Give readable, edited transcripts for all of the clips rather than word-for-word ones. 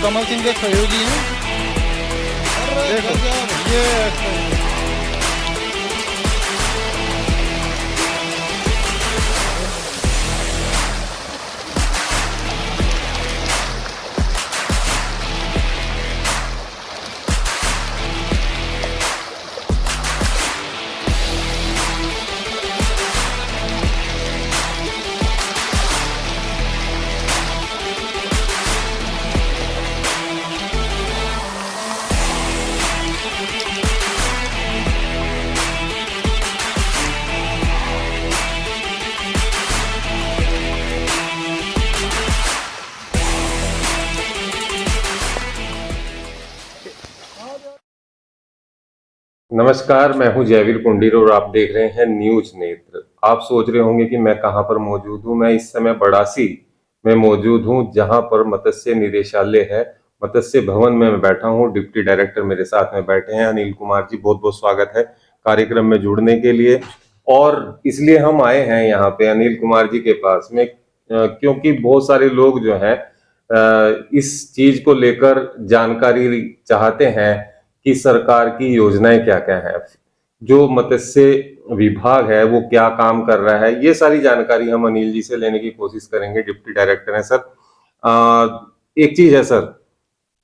कमल सिंह के सहयोगी हैं। देखो ये नमस्कार, मैं हूं जयवीर कुंडीर और आप देख रहे हैं न्यूज नेत्र। आप सोच रहे होंगे कि मैं कहां पर मौजूद हूं। मैं इस समय बड़ासी में मौजूद हूं, जहां पर मत्स्य निदेशालय है। मत्स्य भवन में मैं बैठा हूं। डिप्टी डायरेक्टर मेरे साथ में बैठे हैं, अनिल कुमार जी। बहुत बहुत स्वागत है कार्यक्रम में जुड़ने के लिए। और इसलिए हम आए हैं यहाँ पे अनिल कुमार जी के पास में, क्योंकि बहुत सारे लोग जो हैं इस चीज को लेकर जानकारी चाहते हैं कि सरकार की योजनाएं क्या क्या है, जो मत्स्य विभाग है वो क्या काम कर रहा है। ये सारी जानकारी हम अनिल जी से लेने की कोशिश करेंगे। डिप्टी डायरेक्टर हैं सर। एक चीज है सर,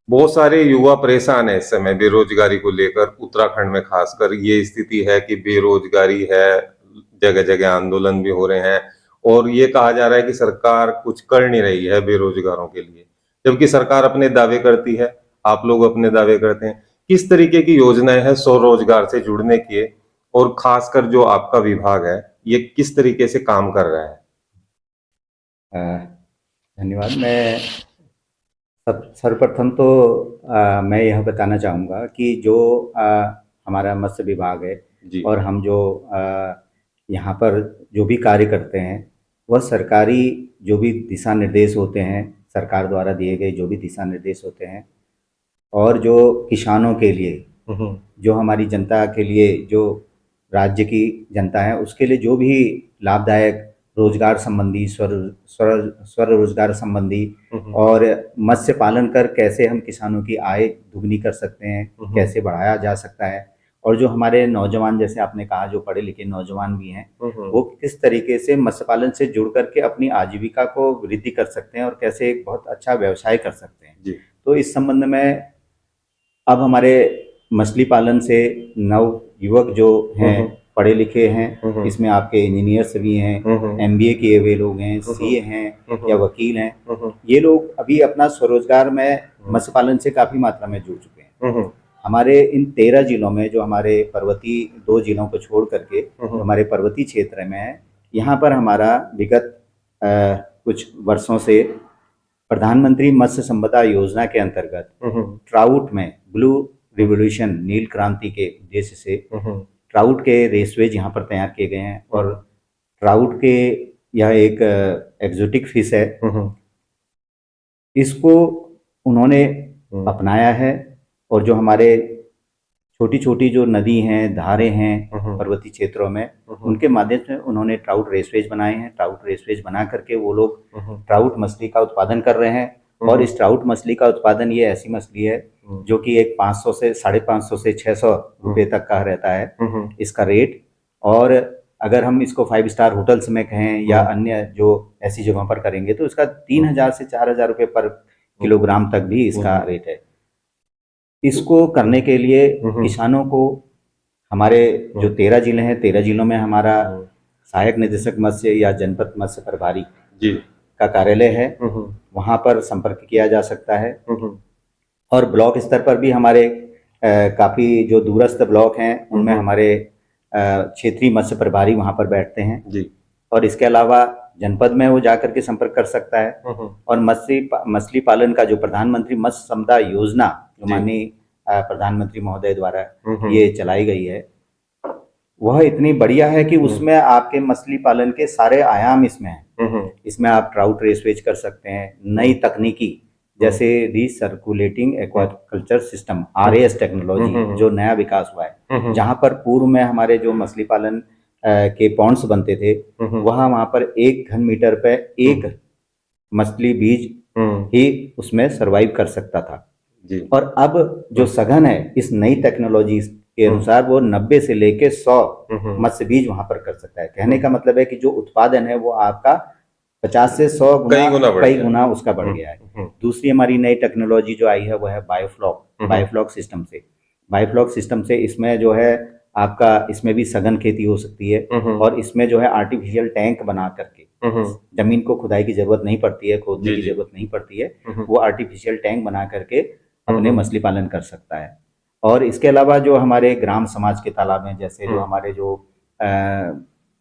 बहुत सारे युवा परेशान है इस समय बेरोजगारी को लेकर। उत्तराखंड में खासकर ये स्थिति है कि बेरोजगारी है, जगह जगह आंदोलन भी हो रहे हैं और ये कहा जा रहा है कि सरकार कुछ कर नहीं रही है बेरोजगारों के लिए, जबकि सरकार अपने दावे करती है, आप लोग अपने दावे करते हैं। किस तरीके की योजनाएं हैं स्वरोजगार से जुड़ने की, और खासकर जो आपका विभाग है ये किस तरीके से काम कर रहा है? धन्यवाद। मैं सर्वप्रथम तो मैं यह बताना चाहूँगा कि जो हमारा मत्स्य विभाग है जी। और हम जो यहाँ पर जो भी कार्य करते हैं वह सरकारी जो भी दिशा निर्देश होते हैं, सरकार द्वारा दिए गए जो भी दिशा निर्देश होते हैं, और जो किसानों के लिए, जो हमारी जनता के लिए, जो राज्य की जनता है उसके लिए जो भी लाभदायक रोजगार संबंधी, स्वरोजगार संबंधी और मत्स्य पालन कर कैसे हम किसानों की आय दुगनी कर सकते हैं, कैसे बढ़ाया जा सकता है, और जो हमारे नौजवान, जैसे आपने कहा, जो पढ़े लिखे नौजवान भी हैं, वो किस तरीके से मत्स्य पालन से जुड़ करके अपनी आजीविका को वृद्धि कर सकते हैं और कैसे एक बहुत अच्छा व्यवसाय कर सकते हैं जी। तो इस संबंध में अब हमारे मछली पालन से नव युवक जो हैं, पढ़े लिखे हैं, इसमें आपके इंजीनियर्स भी हैं, MBA किए हुए लोग हैं, CA हैं या वकील हैं, ये लोग अभी अपना स्वरोजगार में मत्स्य पालन से काफ़ी मात्रा में जुड़ चुके हैं। हमारे इन 13 जिलों में, जो हमारे पर्वतीय 2 जिलों को छोड़ करके हमारे पर्वतीय क्षेत्र में है, यहाँ पर हमारा विगत कुछ वर्षों से प्रधानमंत्री मत्स्य संपदा योजना के अंतर्गत ट्राउट में ब्लू रिवोल्यूशन, नील क्रांति के उद्देश्य से ट्राउट के रेसवेज यहाँ पर तैयार किए गए हैं। और ट्राउट के यह एक एक्जोटिक फिश है, इसको उन्होंने अपनाया है। और जो हमारे छोटी छोटी जो नदी हैं, धारें हैं पर्वतीय क्षेत्रों में, उनके माध्यम से उन्होंने ट्राउट रेसवेज बनाए हैं। ट्राउट रेसवेज बना करके वो लोग ट्राउट मछली का उत्पादन कर रहे हैं। और इस ट्राउट मछली का उत्पादन, ये ऐसी मछली है जो कि एक 500 से 550 से 600 रुपये तक का रहता है इसका रेट। और अगर हम इसको 5 स्टार होटल्स में कहें या अन्य जो ऐसी जगहों पर करेंगे तो इसका 3000 से 4000 रुपये पर किलोग्राम तक भी इसका रेट है। इसको करने के लिए किसानों को हमारे जो 13 जिले हैं, 13 जिलों में हमारा सहायक निदेशक मत्स्य या जनपद मत्स्य प्रभारी जी का कार्यालय है, वहाँ पर संपर्क किया जा सकता है। और ब्लॉक स्तर पर भी हमारे काफ़ी जो दूरस्थ ब्लॉक हैं उनमें हमारे क्षेत्रीय मत्स्य प्रभारी वहाँ पर बैठते हैं जी। और इसके अलावा जनपद में वो जाकर के संपर्क कर सकता है। और मछली पालन का जो प्रधानमंत्री मत्स्य संपदा योजना, जो माननीय प्रधानमंत्री महोदय द्वारा ये चलाई गई है, वह इतनी बढ़िया है कि उसमें आपके मछली पालन के सारे आयाम इसमें हैं। इसमें आप ट्राउट रेसवेज कर सकते हैं, नई तकनीकी जैसे recirculating aquaculture system, RAS technology जो नया विकास हुआ है, जहाँ पर पूर्व में हमारे जो मछली पालन के पॉन्ड्स बनते थे, वहाँ पर 1 घन मीटर पे 1 मछली बीज ही उसमें सरवाइव कर सकता था। जी। और अब जो सघन है इस नई टेक्नोलॉजी के अनुसार वो 90 से लेके 100 मत्स्य बीज वहां पर कर सकता है। कहने का मतलब है कि जो उत्पादन है वो आपका 50 से 100 गुना कई गुना उसका बढ़ गया है। दूसरी हमारी नई टेक्नोलॉजी जो आई है वो है बायोफ्लॉक सिस्टम से। बायोफ्लॉक सिस्टम से इसमें जो है आपका इसमें भी सघन खेती हो सकती है और इसमें जो है आर्टिफिशियल टैंक बना करके जमीन को खुदाई की जरूरत नहीं पड़ती है, खोदने की जरूरत नहीं पड़ती है, वो आर्टिफिशियल टैंक बना करके अपने मछली पालन कर सकता है। और इसके अलावा जो हमारे ग्राम समाज के तालाब हैं, जैसे जो हमारे जो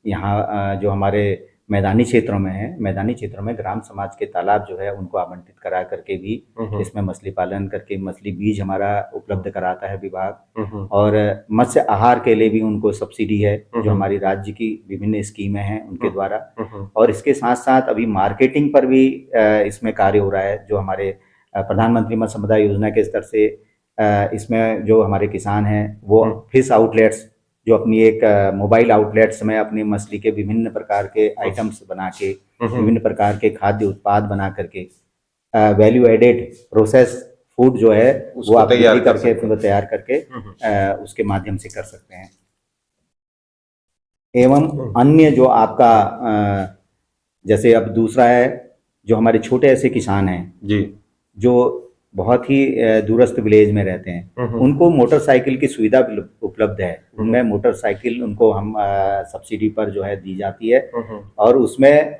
यहाँ जो हमारे मैदानी क्षेत्रों में है, मैदानी क्षेत्रों में ग्राम समाज के तालाब जो है उनको आवंटित करा करके भी इसमें मछली पालन करके मछली बीज हमारा उपलब्ध कराता है विभाग। और मत्स्य आहार के लिए भी उनको सब्सिडी है जो हमारी राज्य की विभिन्न स्कीमें हैं उनके द्वारा। और इसके साथ साथ अभी मार्केटिंग पर भी इसमें कार्य हो रहा है, जो हमारे प्रधानमंत्री मत्स्य संपदा योजना के स्तर से इसमें जो हमारे किसान हैं वो फिश आउटलेट्स, जो अपनी एक मोबाइल आउटलेट्स में अपनी मछली के विभिन्न प्रकार के आइटम्स बना के विभिन्न प्रकार के खाद्य उत्पाद बना करके वैल्यू एडेड प्रोसेस फूड जो है वो आप तैयार करके उसके माध्यम से कर सकते हैं। एवं अन्य जो आपका जैसे अब दूसरा है जो हमारे छोटे ऐसे किसान हैं जी, जो बहुत ही दूरस्थ विलेज में रहते हैं, उनको मोटरसाइकिल की सुविधा उपलब्ध है। उनमें मोटरसाइकिल उनको हम सब्सिडी पर जो है दी जाती है और उसमें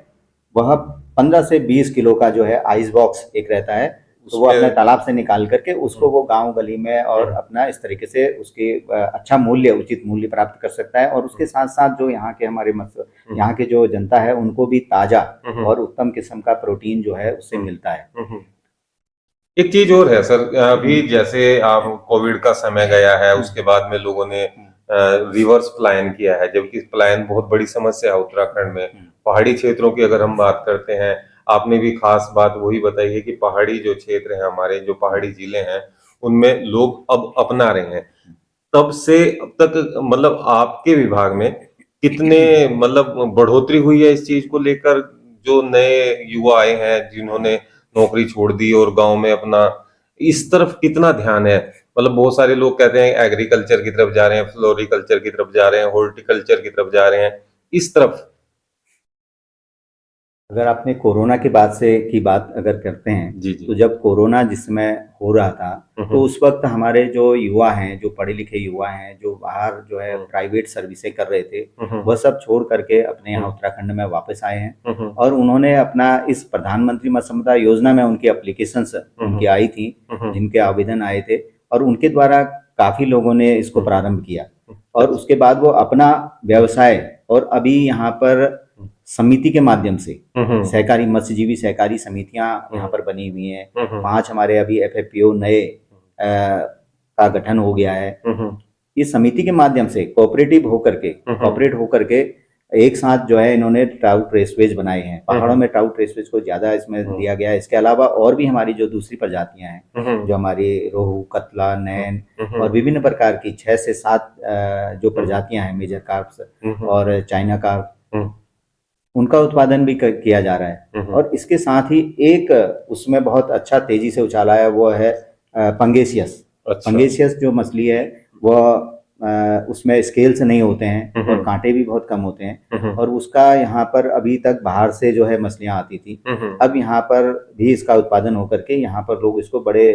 वह 15 से 20 किलो का जो है आइस बॉक्स एक रहता है, तो वो अपने तालाब से निकाल करके उसको वो गांव गली में और अपना इस तरीके से उसके अच्छा मूल्य उचित मूल्य प्राप्त कर सकता है। और उसके साथ साथ जो यहाँ के हमारे यहाँ के जो जनता है उनको भी ताजा और उत्तम किस्म का प्रोटीन जो है उससे मिलता है। एक चीज और है सर, अभी जैसे आप कोविड का समय गया है, उसके बाद में लोगों ने रिवर्स पलायन किया है, जबकि पलायन बहुत बड़ी समस्या है उत्तराखंड में। पहाड़ी क्षेत्रों की अगर हम बात करते हैं, आपने भी खास बात वही बताई है कि पहाड़ी जो क्षेत्र है हमारे, जो पहाड़ी जिले हैं, उनमें लोग अब अपना रहे हैं। तब से अब तक मतलब आपके विभाग में कितने मतलब बढ़ोतरी हुई है इस चीज को लेकर? जो नए युवा आए हैं जिन्होंने नौकरी छोड़ दी और गांव में अपना, इस तरफ कितना ध्यान है? मतलब बहुत सारे लोग कहते हैं एग्रीकल्चर की तरफ जा रहे हैं, फ्लोरिकल्चर की तरफ जा रहे हैं, हॉर्टिकल्चर की तरफ जा रहे हैं, इस तरफ। अगर आपने कोरोना के बाद से की बात अगर करते हैं जी। तो जब कोरोना जिसमें हो रहा था तो उस वक्त हमारे जो युवा हैं, जो पढ़े लिखे युवा हैं, जो बाहर जो है प्राइवेट सर्विसेज कर रहे थे, वह सब छोड़ करके अपने यहाँ उत्तराखंड में वापस आए हैं और उन्होंने अपना इस प्रधानमंत्री मत्स्य संपदा योजना में उनकी एप्लीकेशंस उनकी आई थी, जिनके आवेदन आए थे और उनके द्वारा काफी लोगों ने इसको प्रारंभ किया और उसके बाद वो अपना व्यवसाय, और अभी यहाँ पर समिति के माध्यम से सहकारी मत्स्यजीवी सहकारी समितियां यहाँ पर बनी हुई हैं। 5 हमारे अभी FFPO नए का गठन हो गया है। इस समिति के माध्यम से कोऑपरेट होकर के एक साथ जो है इन्होंने ट्राउट रेसवेज बनाए हैं। पहाड़ों में ट्राउट रेसवेज को ज्यादा इसमें दिया गया है। इसके अलावा और भी हमारी जो दूसरी प्रजातियां हैं, जो हमारी रोहू, कतला, नैन और विभिन्न प्रकार की 6 से 7 जो प्रजातियां हैं, मेजर कार्प्स और चाइना कार्प, उनका उत्पादन भी किया जा रहा है। और इसके साथ ही एक उसमें बहुत अच्छा तेजी से उछाला है, वो है पंगेसियस। पंगेसियस जो मछली है वह उसमें स्केल्स नहीं होते हैं और कांटे भी बहुत कम होते हैं और उसका यहाँ पर अभी तक बाहर से जो है मछलियाँ आती थी, अब यहाँ पर भी इसका उत्पादन होकर के यहाँ पर लोग इसको बड़े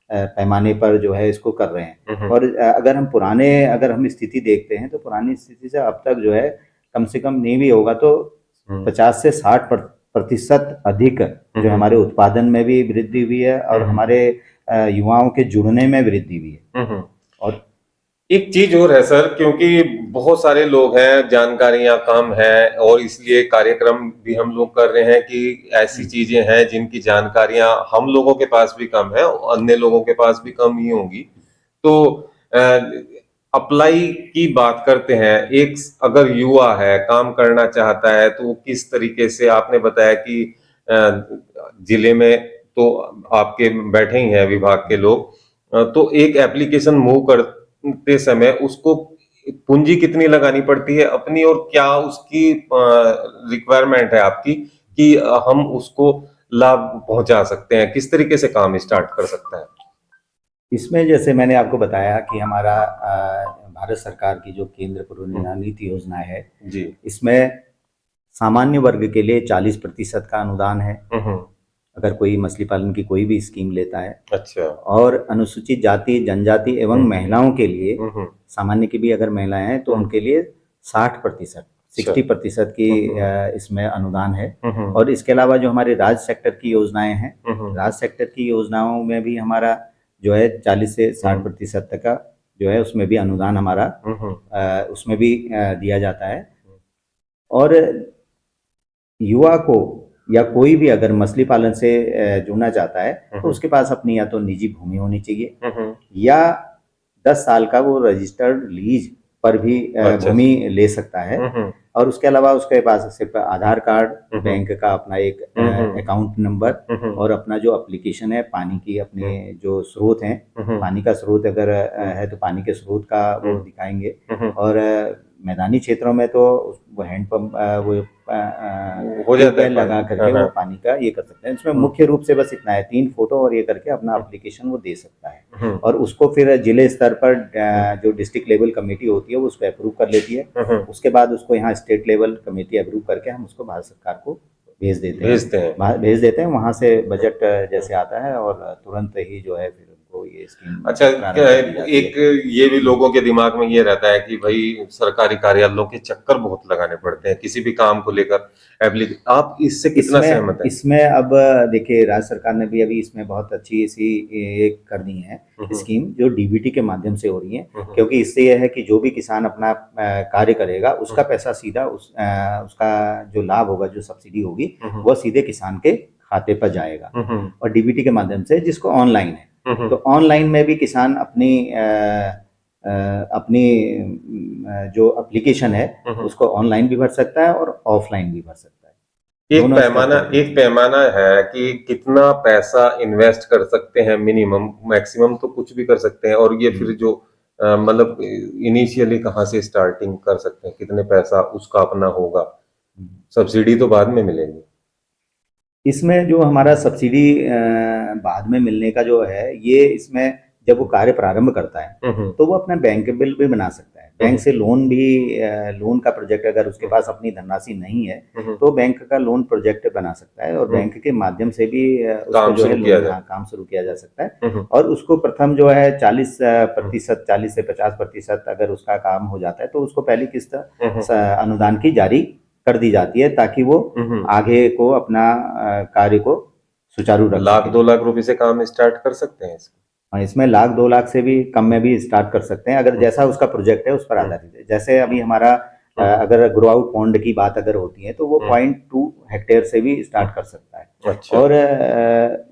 पैमाने पर जो है इसको कर रहे हैं। और अगर हम स्थिति देखते हैं तो पुरानी स्थिति से अब तक जो है कम से कम नहीं भी होगा तो 50 से 60% अधिक जो हमारे उत्पादन में भी वृद्धि हुई है और हमारे युवाओं के जुड़ने में वृद्धि हुई है। और एक चीज और है सर, क्योंकि बहुत सारे लोग हैं, जानकारियां कम है और इसलिए कार्यक्रम भी हम लोग कर रहे हैं कि ऐसी चीजें हैं जिनकी जानकारियां हम लोगों के पास भी कम है, अन्य लोगों के पास भी कम ही होंगी। तो अप्लाई की बात करते हैं, एक अगर युवा है काम करना चाहता है तो किस तरीके से, आपने बताया कि जिले में तो आपके बैठे ही हैं विभाग के लोग, तो एक एप्लीकेशन मूव करते समय उसको पूंजी कितनी लगानी पड़ती है अपनी, और क्या उसकी रिक्वायरमेंट है आपकी कि हम उसको लाभ पहुंचा सकते हैं? किस तरीके से काम स्टार्ट कर सकता है? इसमें जैसे मैंने आपको बताया कि हमारा भारत सरकार की जो केंद्र प्रोन्नयन योजना है, जी। इसमें सामान्य वर्ग के लिए 40% का अनुदान है अगर कोई मछली पालन की कोई भी स्कीम लेता है। अच्छा। और अनुसूचित जाति जनजाति एवं महिलाओं के लिए, सामान्य की भी अगर महिलाएं हैं तो उनके लिए 60% की इसमें अनुदान है। और इसके अलावा जो हमारे राज्य सेक्टर की योजनाएं हैं, राज्य सेक्टर की योजनाओं में भी हमारा जो है 40 से 60% तक का जो है उसमें भी अनुदान हमारा उसमें भी दिया जाता है। और युवा को या कोई भी अगर मछली पालन से जुड़ना चाहता है तो उसके पास अपनी या तो निजी भूमि होनी चाहिए या 10 साल का वो रजिस्टर्ड लीज पर भी भूमि ले सकता है। और उसके अलावा उसके पास सिर्फ आधार कार्ड, बैंक का अपना एक अकाउंट नंबर और अपना जो एप्लीकेशन है, पानी की अपने जो स्रोत हैं, पानी का स्रोत अगर है तो पानी के स्रोत का वो दिखाएंगे। और मैदानी क्षेत्रों में तो वो हैंडपंप वो हो जाता है लगा करके वो पानी का ये कर सकते हैं। इसमें मुख्य रूप से बस इतना है, 3 फोटो और ये करके अपना एप्लीकेशन वो दे सकता है। और उसको फिर जिले स्तर पर जो डिस्ट्रिक्ट लेवल कमेटी होती है वो उसको अप्रूव कर लेती है। उसके बाद उसको यहाँ स्टेट लेवल कमेटी अप्रूव करके हम उसको भारत सरकार को भेज देते हैं। वहाँ से बजट जैसे आता है और तुरंत ही जो है फिर उनको ये स्कीम। अच्छा, एक ये भी लोगों के दिमाग में ये रहता है कि भाई सरकारी कार्यालयों के चक्कर बहुत लगाने पड़ते हैं किसी भी काम को लेकर। आप इससे कितना सहमत हैं? इसमें अब देखिए, राज्य सरकार ने भी अभी इसमें बहुत अच्छी सी एक कर दी है स्कीम जो डीबीटी के माध्यम से हो रही है। क्योंकि इससे यह है कि जो भी किसान अपना कार्य करेगा उसका पैसा सीधा उसका जो लाभ होगा, जो सब्सिडी होगी, वह सीधे किसान के खाते पर जाएगा। और डीबीटी के माध्यम से, जिसको ऑनलाइन है, तो ऑनलाइन में भी किसान अपनी जो एप्लीकेशन है उसको ऑनलाइन भी भर सकता है और ऑफलाइन भी भर सकता है। एक पैमाना है कि कितना पैसा इन्वेस्ट कर सकते हैं, मिनिमम, मैक्सिमम तो कुछ भी कर सकते हैं। और ये फिर जो मतलब इनिशियली कहाँ से स्टार्टिंग कर सकते हैं, कितने पैसा उसका अपना होगा, सब्सिडी तो बाद में मिलेगी। इसमें जो हमारा सब्सिडी बाद में मिलने का जो है, ये इसमें जब वो कार्य प्रारंभ करता है तो वो अपना बैंक बिल भी बना सकता है। बैंक से लोन का प्रोजेक्ट, अगर उसके पास अपनी धनराशि नहीं है तो बैंक का लोन प्रोजेक्ट बना सकता है और बैंक के माध्यम से भी उसको जो है काम शुरू किया जा सकता है। और उसको प्रथम जो है 40 से 50% अगर उसका काम हो जाता है तो उसको पहली किस्त अनुदान की जारी कर दी जाती है, ताकि वो आगे को अपना कार्य को सुचारू रख। 1-2 लाख रुपए से काम स्टार्ट कर सकते हैं इसमें 1-2 लाख से भी कम में भी स्टार्ट कर सकते हैं, अगर जैसा उसका प्रोजेक्ट है उस पर आधारित है। जैसे अभी हमारा अगर ग्रो आउट पॉन्ड की बात अगर होती है तो वो 0.2 हेक्टेयर से भी स्टार्ट कर सकता है। अच्छा। और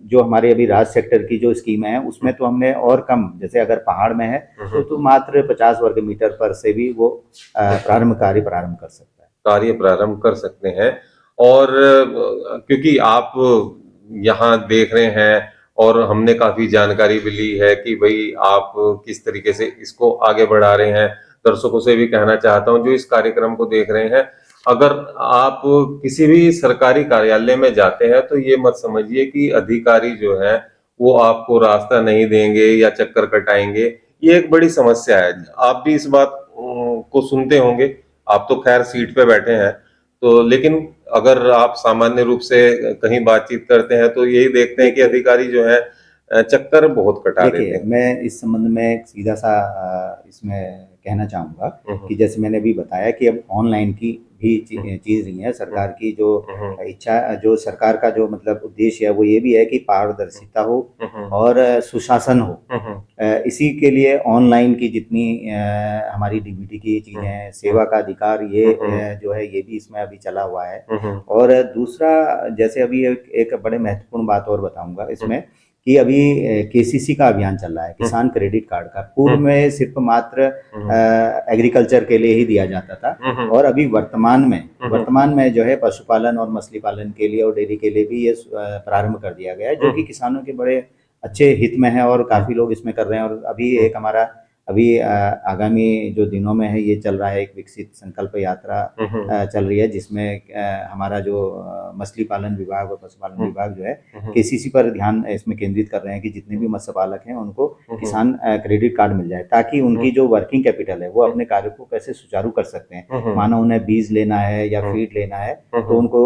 जो हमारे अभी राज्य सेक्टर की जो स्कीम है उसमें तो हमने और कम, जैसे अगर पहाड़ में है तो मात्र 50 वर्ग मीटर पर से भी वो कार्य प्रारंभ कर सकता है। कार्य प्रारंभ कर सकते हैं। और क्योंकि आप यहाँ देख रहे हैं और हमने काफी जानकारी भी ली है कि भाई आप किस तरीके से इसको आगे बढ़ा रहे हैं। दर्शकों से भी कहना चाहता हूं जो इस कार्यक्रम को देख रहे हैं, अगर आप किसी भी सरकारी कार्यालय में जाते हैं तो ये मत समझिए कि अधिकारी जो है वो आपको रास्ता नहीं देंगे या चक्कर कटाएंगे। ये एक बड़ी समस्या है। आप भी इस बात को सुनते होंगे, आप तो खैर सीट पे बैठे हैं तो, लेकिन अगर आप सामान्य रूप से कहीं बातचीत करते हैं तो यही देखते हैं कि अधिकारी जो है चक्कर बहुत कटा देते हैं। मैं इस संबंध में एक सीधा सा इसमें कहना चाहूंगा कि जैसे मैंने भी बताया कि अब ऑनलाइन की भी चीज नहीं है। सरकार की जो इच्छा, जो सरकार का जो मतलब उद्देश्य है वो ये भी है कि पारदर्शिता हो और सुशासन हो। इसी के लिए ऑनलाइन की जितनी हमारी डीबीटी की चीजें हैं, सेवा का अधिकार, ये जो है ये भी इसमें अभी चला हुआ है। और दूसरा, जैसे अभी एक बड़े महत्वपूर्ण बात और बताऊंगा इसमें कि अभी केसीसी का अभियान चल रहा है, किसान क्रेडिट कार्ड का। पूर्व में सिर्फ मात्र एग्रीकल्चर के लिए ही दिया जाता था और अभी वर्तमान में जो है पशुपालन और मछली पालन के लिए और डेयरी के लिए भी ये प्रारंभ कर दिया गया है, जो कि किसानों के बड़े अच्छे हित में है और काफी लोग इसमें कर रहे हैं। और अभी एक हमारा अभी आगामी जो दिनों में है ये चल रहा है, एक विकसित संकल्प यात्रा चल रही है, जिसमें हमारा जो मछली पालन विभाग और पशुपालन विभाग जो है केसीसी पर ध्यान इसमें केंद्रित कर रहे हैं कि जितने भी मत्स्य पालक हैं उनको किसान क्रेडिट कार्ड मिल जाए, ताकि उनकी जो वर्किंग कैपिटल है वो अपने कार्य को कैसे सुचारू कर सकते हैं। मानो उन्हें बीज लेना है या फीड लेना है तो उनको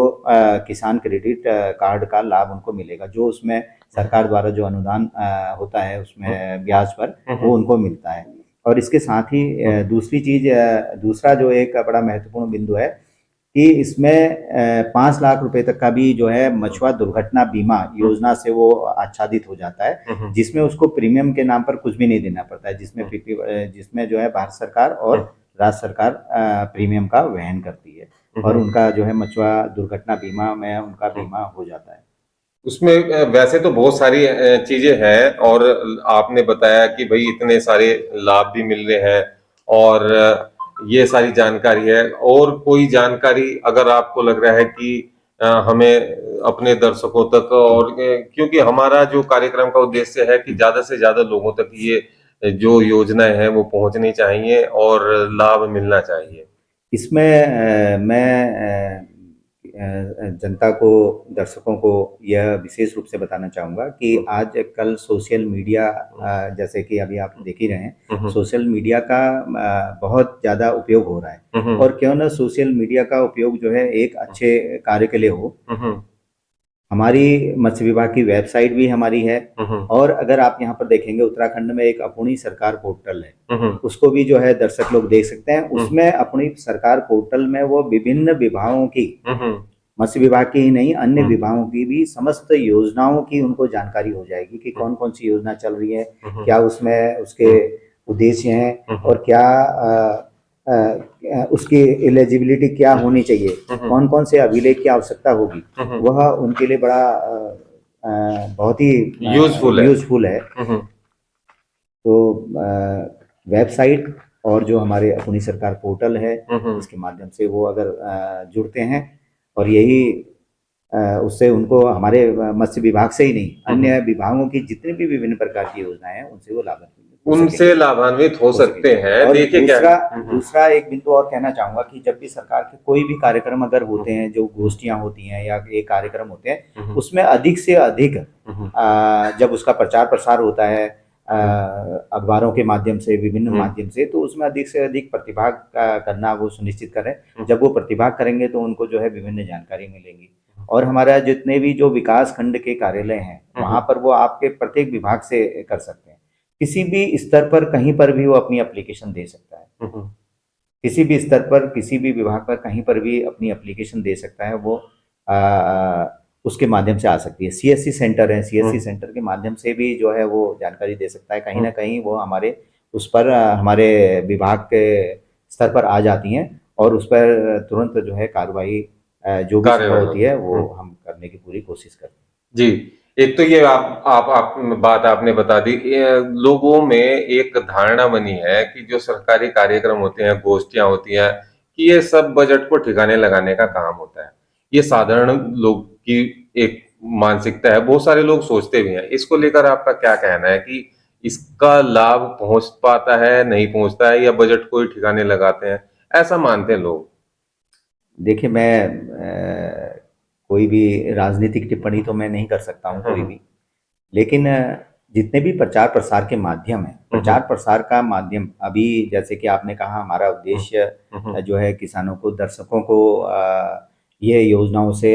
किसान क्रेडिट कार्ड का लाभ उनको मिलेगा, जो उसमें सरकार द्वारा जो अनुदान होता है उसमें ब्याज पर वो उनको मिलता है। और इसके साथ ही दूसरी चीज, दूसरा जो एक बड़ा महत्वपूर्ण बिंदु है कि इसमें 5 लाख रुपए तक का भी जो है मछुआ दुर्घटना बीमा योजना से वो आच्छादित हो जाता है, जिसमें उसको प्रीमियम के नाम पर कुछ भी नहीं देना पड़ता है, जिसमें जो है भारत सरकार और राज्य सरकार प्रीमियम का वहन करती है और उनका जो है मछुआ दुर्घटना बीमा में उनका बीमा हो जाता है। उसमें वैसे तो बहुत सारी चीजें हैं और आपने बताया कि भाई इतने सारे लाभ भी मिल रहे हैं और ये सारी जानकारी है। और कोई जानकारी अगर आपको लग रहा है कि हमें अपने दर्शकों तक, और क्योंकि हमारा जो कार्यक्रम का उद्देश्य है कि ज्यादा से ज्यादा लोगों तक ये जो योजनाएं हैं वो पहुंचनी चाहिए और लाभ मिलना चाहिए। इसमें मैं जनता को, दर्शकों को यह विशेष रूप से बताना चाहूँगा कि आज कल सोशल मीडिया, जैसे कि अभी आप देख ही रहे हैं, सोशल मीडिया का बहुत ज़्यादा उपयोग हो रहा है। और क्यों ना सोशल मीडिया का उपयोग जो है एक अच्छे कार्य के लिए हो। हमारी मत्स्य विभाग की वेबसाइट भी हमारी है और अगर आप यहाँ पर देखेंगे उत्तराखंड में एक अपनी सरकार पोर्टल है, उसको भी जो है दर्शक लोग देख सकते हैं। उसमें अपनी सरकार पोर्टल में वो विभिन्न विभागों की, मत्स्य विभाग की ही नहीं अन्य विभागों की भी समस्त योजनाओं की उनको जानकारी हो जाएगी कि कौन कौन सी योजना चल रही है, क्या उसमें उसके उद्देश्य हैं और क्या उसकी एलिजिबिलिटी क्या होनी चाहिए, कौन कौन से अभिलेख की आवश्यकता होगी, वह उनके लिए बड़ा बहुत ही यूजफुल है। तो वेबसाइट और जो हमारे अपनी सरकार पोर्टल है इसके माध्यम से वो अगर जुड़ते हैं और यही उससे उनको हमारे मत्स्य विभाग से ही नहीं अन्य विभागों की जितनी भी विभिन्न प्रकार की योजनाएं हैं उनसे लाभान्वित हो सकते हैं। और दूसरा एक बिंदु और कहना चाहूंगा कि जब भी सरकार के कोई भी कार्यक्रम अगर होते हैं, जो गोष्ठियां होती हैं या एक कार्यक्रम होते हैं, उसमें अधिक से अधिक जब उसका प्रचार प्रसार होता है अखबारों के माध्यम से, विभिन्न माध्यम से, तो उसमें अधिक से अधिक प्रतिभाग करना वो सुनिश्चित करें। जब वो प्रतिभाग करेंगे तो उनको जो है विभिन्न जानकारी मिलेंगी। और हमारा जितने भी जो विकास खंड के कार्यालय हैं वहां पर वो आपके प्रत्येक विभाग से कर सकते हैं। किसी भी स्तर पर कहीं पर भी वो अपनी एप्लीकेशन दे सकता है, किसी भी स्तर पर किसी भी विभाग पर कहीं पर भी अपनी एप्लीकेशन दे सकता है, वो उसके माध्यम से आ सकती है। सीएससी सेंटर है, सीएससी सेंटर के माध्यम से भी जो है वो जानकारी दे सकता है। कहीं ना कहीं वो हमारे उस पर हमारे विभाग के स्तर पर आ जाती हैं और उस पर तुरंत जो है कार्रवाई जो भी होती है वो हम करने की पूरी कोशिश करते हैं। जी, एक तो ये आप बात आपने बता दी। लोगों में एक धारणा बनी है कि जो सरकारी कार्यक्रम होते हैं, गोष्ठियां होती हैं, कि ये सब बजट को ठिकाने लगाने का काम होता है। ये साधारण लोग की एक मानसिकता है, बहुत सारे लोग सोचते भी हैं। इसको लेकर आपका क्या कहना है कि इसका लाभ पहुंच पाता है, नहीं पहुंचता है, या बजट को ही ठिकाने लगाते हैं, ऐसा मानते हैं लोग? देखिए, मैं कोई भी राजनीतिक टिप्पणी तो मैं नहीं कर सकता हूँ कोई भी, लेकिन जितने भी प्रचार प्रसार के माध्यम है, प्रचार प्रसार का माध्यम, अभी जैसे कि आपने कहा हमारा उद्देश्य जो है किसानों को, दर्शकों को ये योजनाओं से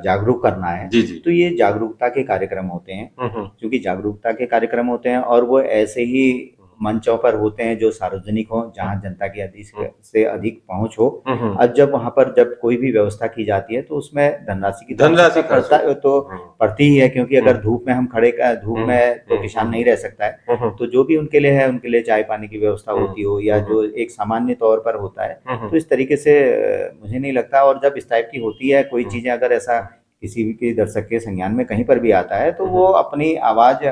जागरूक करना है। तो ये जागरूकता के कार्यक्रम होते हैं, क्योंकि जागरूकता के कार्यक्रम होते हैं और वो ऐसे ही मंचों पर होते हैं जो सार्वजनिक हो, जहां जनता की अधिक से अधिक पहुंच हो। अब जब वहां पर जब कोई भी व्यवस्था की जाती है तो उसमें धनराशि तो पड़ती ही है, क्योंकि अगर धूप में हम खड़े, धूप में तो किसान नहीं रह सकता है, तो जो भी उनके लिए है, उनके लिए चाय पानी की व्यवस्था होती हो या जो एक सामान्य तौर पर होता है, तो इस तरीके से मुझे नहीं लगता। और जब इस टाइप की होती है कोई चीजें, अगर ऐसा किसी भी दर्शक के संज्ञान में कहीं पर भी आता है तो वो अपनी आवाज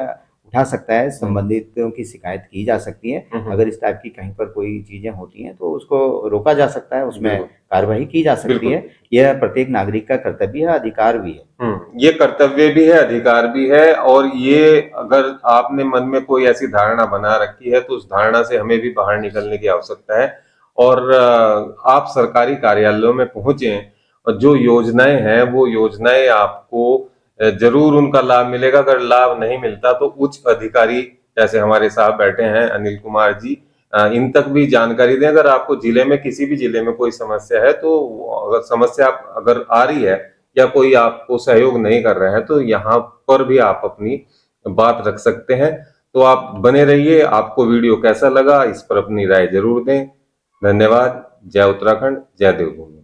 उठा सकता है, संबंधितों की शिकायत की जा सकती है। अगर इस टाइप की कहीं पर कोई चीजें होती हैं तो उसको रोका जा सकता है, उसमें कार्रवाई की जा सकती बिल्कुल। है। यह प्रत्येक नागरिक का कर्तव्य है, अधिकार भी है। ये कर्तव्य भी है, अधिकार भी है, और ये अगर आपने मन में कोई ऐसी धारणा बना रखी है तो उस धारणा से हमें भी बाहर निकलने की आवश्यकता है। और आप सरकारी कार्यालयों में पहुंचे और जो योजनाएं हैं वो योजनाएं आपको जरूर उनका लाभ मिलेगा। अगर लाभ नहीं मिलता तो उच्च अधिकारी जैसे हमारे साहब बैठे हैं अनिल कुमार जी, इन तक भी जानकारी दें। अगर आपको जिले में किसी भी जिले में कोई समस्या है तो अगर समस्या अगर आ रही है या कोई आपको सहयोग नहीं कर रहा है तो यहाँ पर भी आप अपनी बात रख सकते हैं। तो आप बने रहिए। आपको वीडियो कैसा लगा इस पर अपनी राय जरूर दें। धन्यवाद। जय उत्तराखंड, जय देवभूमि।